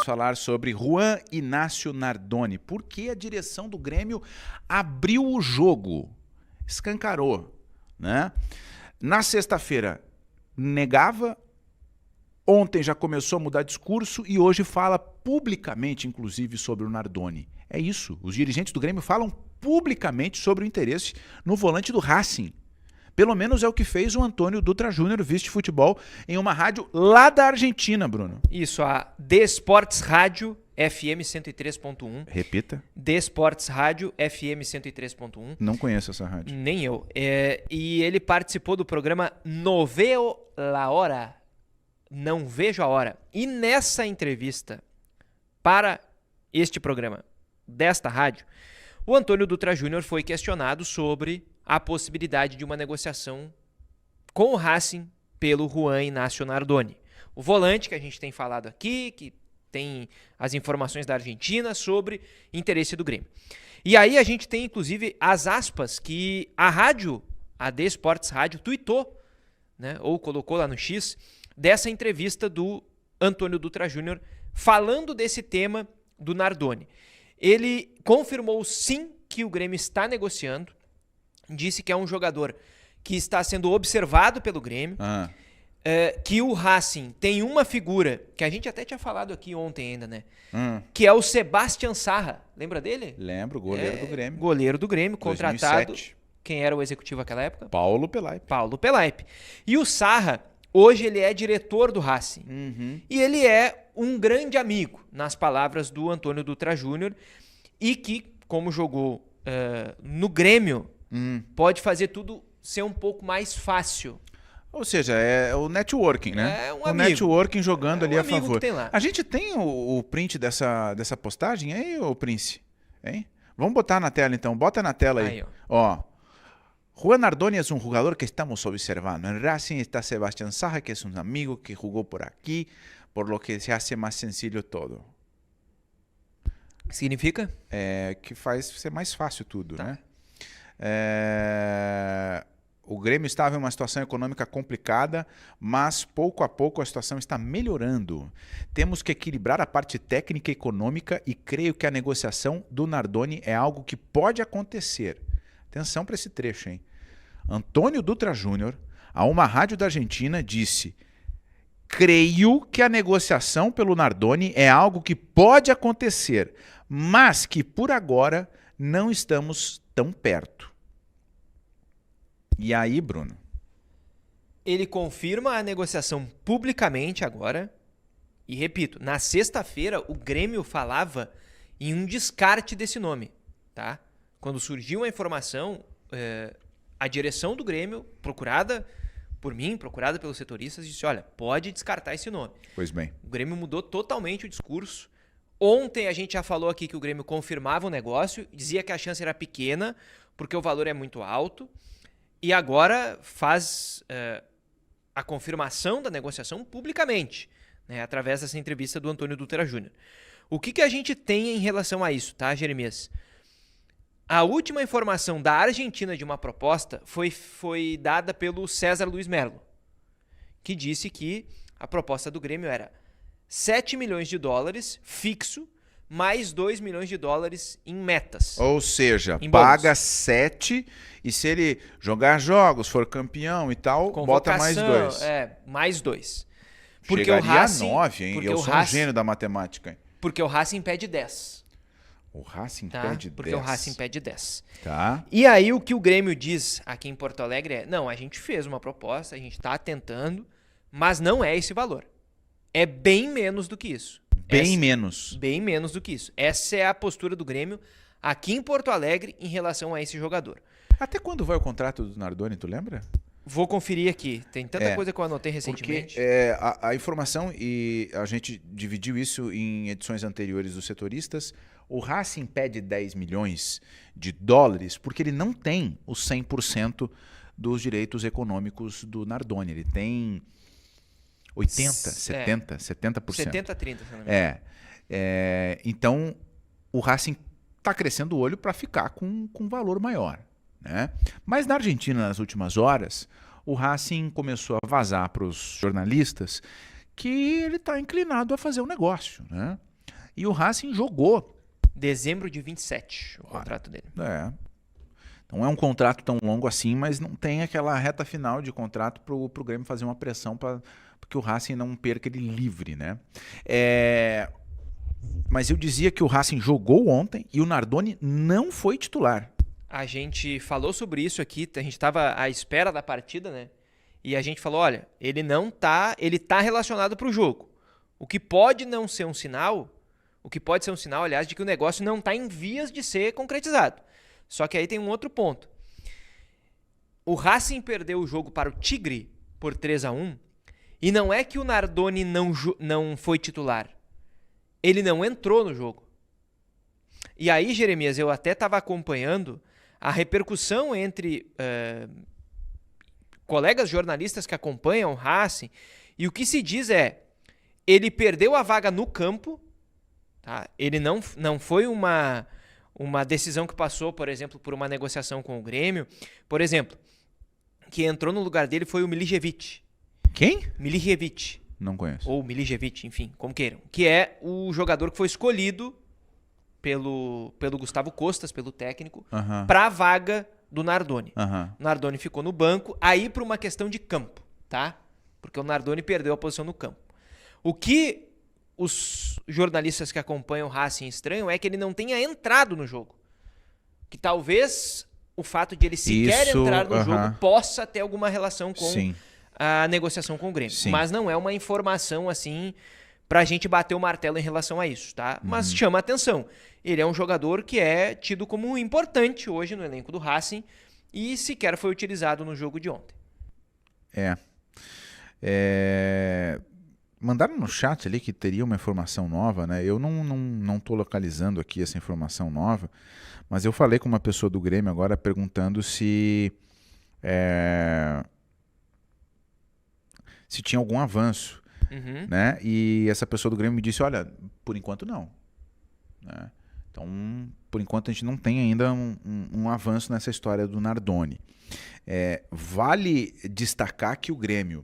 vamos falar sobre Juan Inácio Nardoni. Porque a direção do Grêmio abriu o jogo, escancarou, né? Na sexta-feira negava, ontem já começou a mudar discurso e hoje fala publicamente, inclusive, sobre o Nardoni. É isso, os dirigentes do Grêmio falam publicamente sobre o interesse no volante do Racing. Pelo menos é o que fez o Antônio Dutra Júnior, vice-futebol, em uma rádio lá da Argentina, Bruno. Isso, a The Sports Rádio FM 103.1. Repita. The Sports Rádio FM 103.1. Não conheço essa rádio. Nem eu. E ele participou do programa No Veo la Hora. Não vejo a hora. E nessa entrevista para este programa desta rádio, o Antônio Dutra Júnior foi questionado sobre a possibilidade de uma negociação com o Racing pelo Juan Inácio Nardoni. O volante que a gente tem falado aqui, que tem as informações da Argentina sobre interesse do Grêmio. E aí a gente tem, inclusive, as aspas que a rádio, a The Sports Rádio, tuitou, né, ou colocou lá no X, dessa entrevista do Antônio Dutra Júnior falando desse tema do Nardoni. Ele confirmou sim que o Grêmio está negociando, disse que é um jogador que está sendo observado pelo Grêmio, que o Racing tem uma figura, que a gente até tinha falado aqui ontem ainda, né? Que é o Sebastián Sarra. Lembra dele? Lembro, goleiro do Grêmio. Goleiro do Grêmio, contratado. 2007. Quem era o executivo naquela época? Paulo Pelaipe. Paulo Pelaipe. E o Sarra, hoje ele é diretor do Racing. E ele é um grande amigo, nas palavras do Antônio Dutra Júnior, e que, como jogou no Grêmio, pode fazer tudo ser um pouco mais fácil. Ou seja, é o networking, né? É um o amigo. networking jogando ali a favor. Que tem lá. A gente tem o print dessa postagem aí, ô Prince? Hein? Vamos botar na tela então. Bota na tela aí. Ó. Juan Nardoni es un jugador que estamos observando. En Racing está Sebastián Sarra, que es un amigo que jugó por aquí, por lo que se hace más sencillo todo. O que significa? Que faz ser mais fácil tudo, tá, né? O Grêmio estava em uma situação econômica complicada, mas pouco a pouco a situação está melhorando. Temos que equilibrar a parte técnica e econômica e creio que a negociação do Nardoni é algo que pode acontecer. Atenção para esse trecho, hein? Antônio Dutra Júnior, a uma rádio da Argentina, disse: creio que a negociação pelo Nardoni é algo que pode acontecer, mas que por agora não estamos tão perto. E aí, Bruno? Ele confirma a negociação publicamente agora. E repito, na sexta-feira o Grêmio falava em um descarte desse nome, tá? Quando surgiu a informação, a direção do Grêmio, procurada por mim, procurada pelos setoristas, disse: olha, pode descartar esse nome. Pois bem. O Grêmio mudou totalmente o discurso. Ontem a gente já falou aqui que o Grêmio confirmava o negócio, dizia que a chance era pequena, porque o valor é muito alto. E agora faz a confirmação da negociação publicamente, né, através dessa entrevista do Antônio Dutra Júnior. O que a gente tem em relação a isso, tá, Jeremias? A última informação da Argentina de uma proposta foi dada pelo César Luiz Merlo, que disse que a proposta do Grêmio era 7 milhões de dólares fixo, mais 2 milhões de dólares em metas. Ou seja, em paga bônus. 7 e se ele jogar jogos, for campeão e tal, bota mais 2. Mais 2. Porque chegaria o Racing, a 9, hein? Eu sou um gênio da matemática. Hein? Porque o Racing pede 10. O Racing tá? pede 10. Porque o Racing pede 10. Tá. E aí o que o Grêmio diz aqui em Porto Alegre é: não, a gente fez uma proposta, a gente está tentando, mas não é esse valor. É bem menos do que isso. Bem menos. Bem menos do que isso. Essa é a postura do Grêmio aqui em Porto Alegre em relação a esse jogador. Até quando vai o contrato do Nardoni, tu lembra? Vou conferir aqui. Tem tanta coisa que eu anotei recentemente. Porque a informação, e a gente dividiu isso em edições anteriores dos setoristas, o Racing pede 10 milhões de dólares porque ele não tem os 100% dos direitos econômicos do Nardoni. Ele tem 80, 70%. 70, 30, se não me engano. Então, o Racing está crescendo o olho para ficar com um valor maior, né? Mas na Argentina, nas últimas horas, o Racing começou a vazar para os jornalistas que ele está inclinado a fazer um negócio, né? E o Racing jogou. Dezembro de 27, o contrato dele. Não é um contrato tão longo assim, mas não tem aquela reta final de contrato para o Grêmio fazer uma pressão para que o Racing não perca ele livre, né? Mas eu dizia que o Racing jogou ontem e o Nardoni não foi titular. A gente falou sobre isso aqui, a gente estava à espera da partida, né? E a gente falou, olha, ele tá relacionado para o jogo. O que pode não ser um sinal, aliás, de que o negócio não está em vias de ser concretizado. Só que aí tem um outro ponto. O Racing perdeu o jogo para o Tigre por 3-1 e não é que o Nardoni não foi titular. Ele não entrou no jogo. E aí, Jeremias, eu até estava acompanhando a repercussão entre colegas jornalistas que acompanham o Racing, e o que se diz é, ele perdeu a vaga no campo, tá? Ele não foi uma decisão que passou, por exemplo, por uma negociação com o Grêmio. Por exemplo, que entrou no lugar dele foi o Milijevic. Quem? Milijevic. Não conheço. Ou Milijevic, enfim, como queiram. Que é o jogador que foi escolhido pelo Gustavo Costas, pelo técnico, para a vaga do Nardoni. O Nardoni ficou no banco, aí por uma questão de campo, tá? Porque o Nardoni perdeu a posição no campo. O que os jornalistas que acompanham o Racing estranham é que ele não tenha entrado no jogo. Que talvez o fato de ele sequer entrar no jogo possa ter alguma relação com a negociação com o Grêmio. Mas não é uma informação assim pra gente bater o martelo em relação a isso, tá? Mas chama a atenção. Ele é um jogador que é tido como importante hoje no elenco do Racing e sequer foi utilizado no jogo de ontem. Mandaram no chat ali que teria uma informação nova, né? Eu não tô localizando aqui essa informação nova, mas eu falei com uma pessoa do Grêmio agora perguntando se tinha algum avanço, né? E essa pessoa do Grêmio me disse, olha, por enquanto não, né? Então, por enquanto a gente não tem ainda um avanço nessa história do Nardoni. Vale destacar que o Grêmio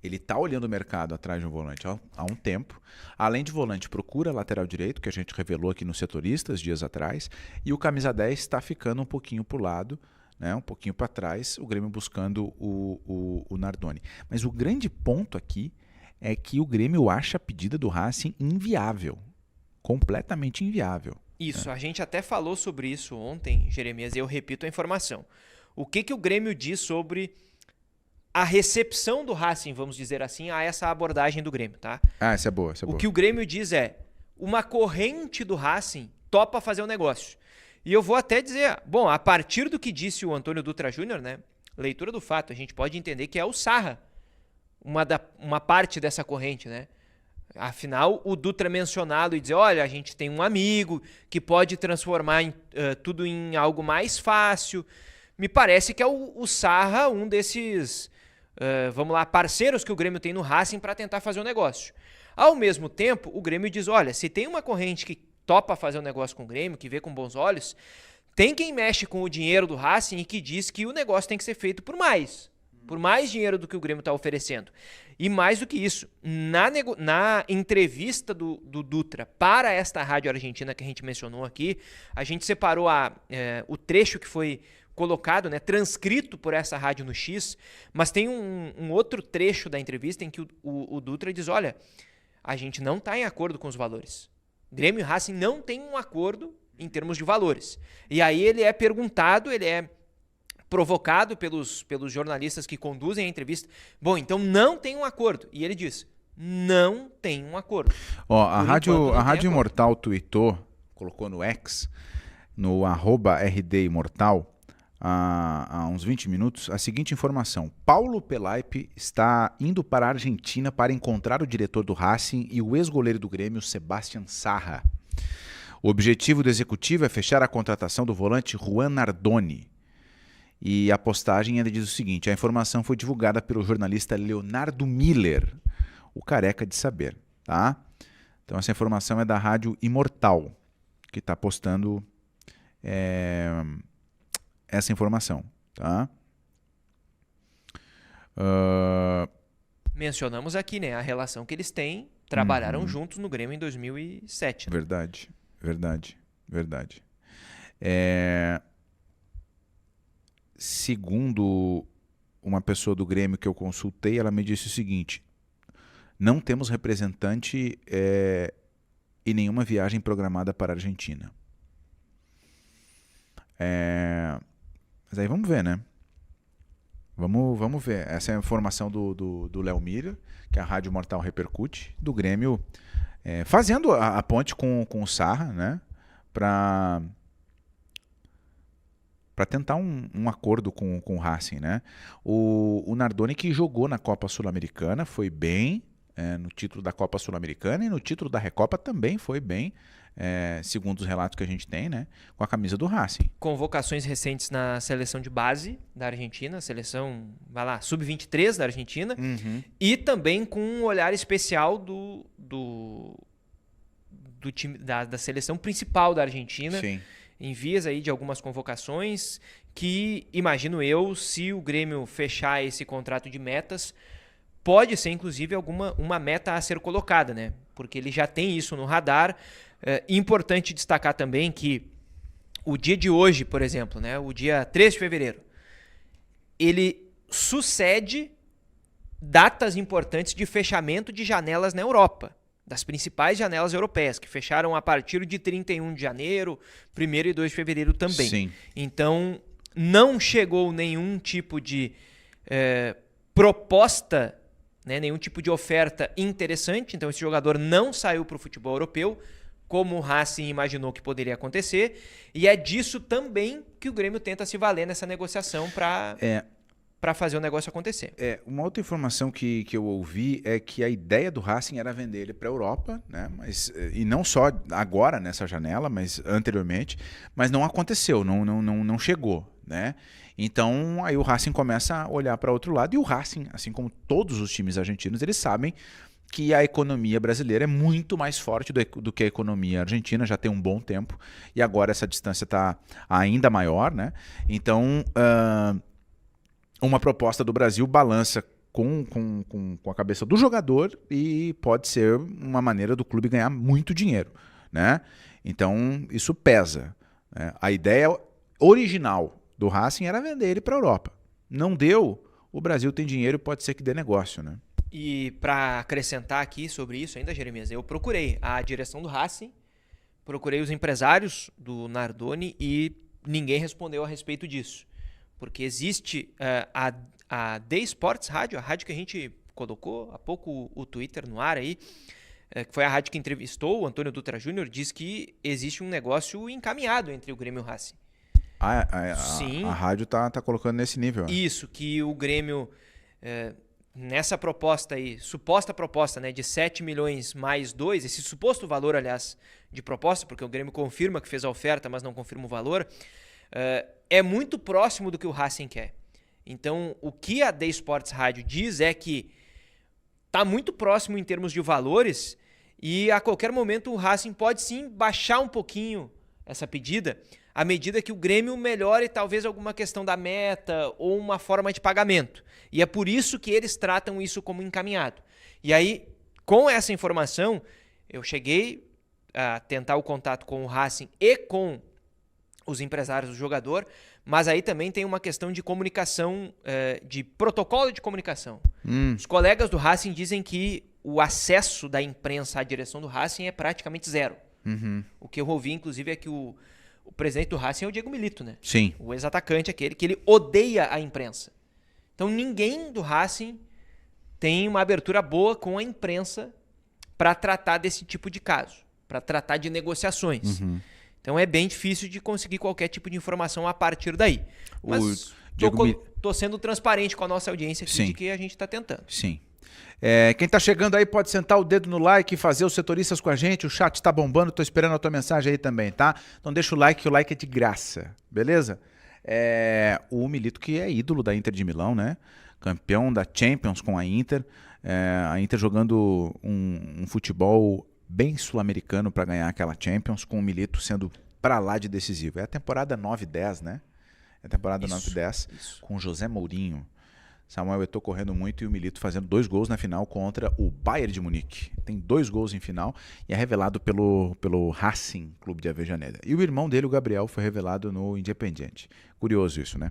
ele está olhando o mercado atrás de um volante há um tempo. Além de volante, procura lateral direito, que a gente revelou aqui nos Setoristas dias atrás. E o camisa 10 está ficando um pouquinho para o lado, né, um pouquinho para trás, o Grêmio buscando o Nardoni. Mas o grande ponto aqui é que o Grêmio acha a pedida do Racing inviável. Completamente inviável. Isso, a gente até falou sobre isso ontem, Jeremias, e eu repito a informação. O que o Grêmio diz sobre a recepção do Racing, vamos dizer assim, a essa abordagem do Grêmio, tá? Essa é boa, O que o Grêmio diz é, uma corrente do Racing topa fazer o negócio. E eu vou até dizer, bom, a partir do que disse o Antônio Dutra Júnior, né, leitura do fato, a gente pode entender que é o Sarra, uma parte dessa corrente, né? Afinal, o Dutra mencionado e dizer, olha, a gente tem um amigo que pode transformar tudo em algo mais fácil. Me parece que é o Sarra, um desses, parceiros que o Grêmio tem no Racing para tentar fazer o negócio. Ao mesmo tempo, o Grêmio diz, olha, se tem uma corrente que topa fazer um negócio com o Grêmio, que vê com bons olhos, tem quem mexe com o dinheiro do Racing e que diz que o negócio tem que ser feito por mais dinheiro do que o Grêmio está oferecendo. E mais do que isso, na entrevista do Dutra para esta rádio argentina que a gente mencionou aqui, a gente separou o trecho que foi colocado, né, transcrito por essa rádio no X, mas tem um outro trecho da entrevista em que o Dutra diz, olha, a gente não está em acordo com os valores. Grêmio e Racing não tem um acordo em termos de valores. E aí ele é perguntado, ele é provocado pelos jornalistas que conduzem a entrevista. Bom, então não tem um acordo. E ele diz, não tem um acordo. A Rádio Imortal tweetou, colocou no X, no @RDImortal, há uns 20 minutos, a seguinte informação. Paulo Pelaipe está indo para a Argentina para encontrar o diretor do Racing e o ex-goleiro do Grêmio, Sebastián Sarra. O objetivo do executivo é fechar a contratação do volante Juan Nardoni. E a postagem ainda diz o seguinte, a informação foi divulgada pelo jornalista Leonardo Miller, o careca de saber, tá? Então essa informação é da Rádio Imortal, que está postando essa informação, tá? Mencionamos aqui, né, a relação que eles têm trabalharam juntos no Grêmio em 2007. Né? Verdade. Segundo uma pessoa do Grêmio que eu consultei, ela me disse o seguinte: não temos representante e nenhuma viagem programada para a Argentina. Mas aí vamos ver, né? Vamos ver. Essa é a informação do Léo Miller, que a Rádio Mortal repercute, do Grêmio, fazendo a ponte com o Sarra, né? Para tentar um acordo com o Racing, né? O Nardoni, que jogou na Copa Sul-Americana, foi bem no título da Copa Sul-Americana, e no título da Recopa também foi bem, segundo os relatos que a gente tem, né? Com a camisa do Racing. Convocações recentes na seleção de base da Argentina, seleção, sub-23 da Argentina, e também com um olhar especial do time da seleção principal da Argentina. Sim. Em vias aí de algumas convocações que, imagino eu, se o Grêmio fechar esse contrato de metas, pode ser inclusive uma meta a ser colocada, né? Porque ele já tem isso no radar. Importante destacar também que o dia de hoje, por exemplo, né, o dia 3 de fevereiro, ele sucede datas importantes de fechamento de janelas na Europa, das principais janelas europeias, que fecharam a partir de 31 de janeiro, 1º e 2 de fevereiro também. Sim. Então, não chegou nenhum tipo de proposta, né, nenhum tipo de oferta interessante. Então, esse jogador não saiu para o futebol europeu, como o Racing imaginou que poderia acontecer. E é disso também que o Grêmio tenta se valer nessa negociação para fazer o negócio acontecer. Uma outra informação que eu ouvi é que a ideia do Racing era vender ele para a Europa, né? E não só agora nessa janela, mas anteriormente, mas não aconteceu, não chegou, né? Então aí o Racing começa a olhar para outro lado, e o Racing, assim como todos os times argentinos, eles sabem que a economia brasileira é muito mais forte do que a economia argentina, já tem um bom tempo, e agora essa distância está ainda maior, né? Então uma proposta do Brasil balança com a cabeça do jogador, e pode ser uma maneira do clube ganhar muito dinheiro, né? Então isso pesa, né? A ideia original do Racing era vender ele para a Europa. Não deu, o Brasil tem dinheiro, pode ser que dê negócio, né? E para acrescentar aqui sobre isso ainda, Jeremias, eu procurei a direção do Racing, procurei os empresários do Nardoni e ninguém respondeu a respeito disso. Porque existe a The Sports Rádio, a rádio que a gente colocou há pouco o Twitter no ar aí, que foi a rádio que entrevistou o Antônio Dutra Júnior, diz que existe um negócio encaminhado entre o Grêmio e o Racing. Sim. A rádio tá colocando nesse nível. Isso, que o Grêmio, nessa proposta aí, suposta proposta, né, de 7 milhões mais 2, esse suposto valor, aliás, de proposta, porque o Grêmio confirma que fez a oferta, mas não confirma o valor, é muito próximo do que o Racing quer. Então, o que a The Sports Rádio diz é que está muito próximo em termos de valores, e a qualquer momento o Racing pode sim baixar um pouquinho essa pedida, à medida que o Grêmio melhore talvez alguma questão da meta ou uma forma de pagamento. E é por isso que eles tratam isso como encaminhado. E aí, com essa informação, eu cheguei a tentar o contato com o Racing e com os empresários do jogador, mas aí também tem uma questão de comunicação, de protocolo de comunicação. Os colegas do Racing dizem que o acesso da imprensa à direção do Racing é praticamente zero. O que eu ouvi, inclusive, é que o presidente do Racing é o Diego Milito, né? Sim. O ex-atacante, aquele que ele odeia a imprensa. Então ninguém do Racing tem uma abertura boa com a imprensa para tratar desse tipo de caso, para tratar de negociações. Então é bem difícil de conseguir qualquer tipo de informação a partir daí. Mas tô sendo transparente com a nossa audiência aqui. Sim. De que a gente está tentando. Sim. Quem está chegando aí pode sentar o dedo no like e fazer os setoristas com a gente. O chat está bombando, estou esperando a tua mensagem aí também, tá? Então deixa o like, que o like é de graça, beleza? O Milito, que é ídolo da Inter de Milão, né? Campeão da Champions com a Inter. A Inter jogando um futebol bem sul-americano para ganhar aquela Champions, com o Milito sendo para lá de decisivo. É a temporada 9-10, né? É a temporada 9-10, com José Mourinho Samuel Eto'o correndo muito e o Milito fazendo 2 gols na final contra o Bayern de Munique. Tem 2 gols em final e é revelado pelo Racing Clube de Avejaneda. E o irmão dele, o Gabriel, foi revelado no Independiente. Curioso isso, né?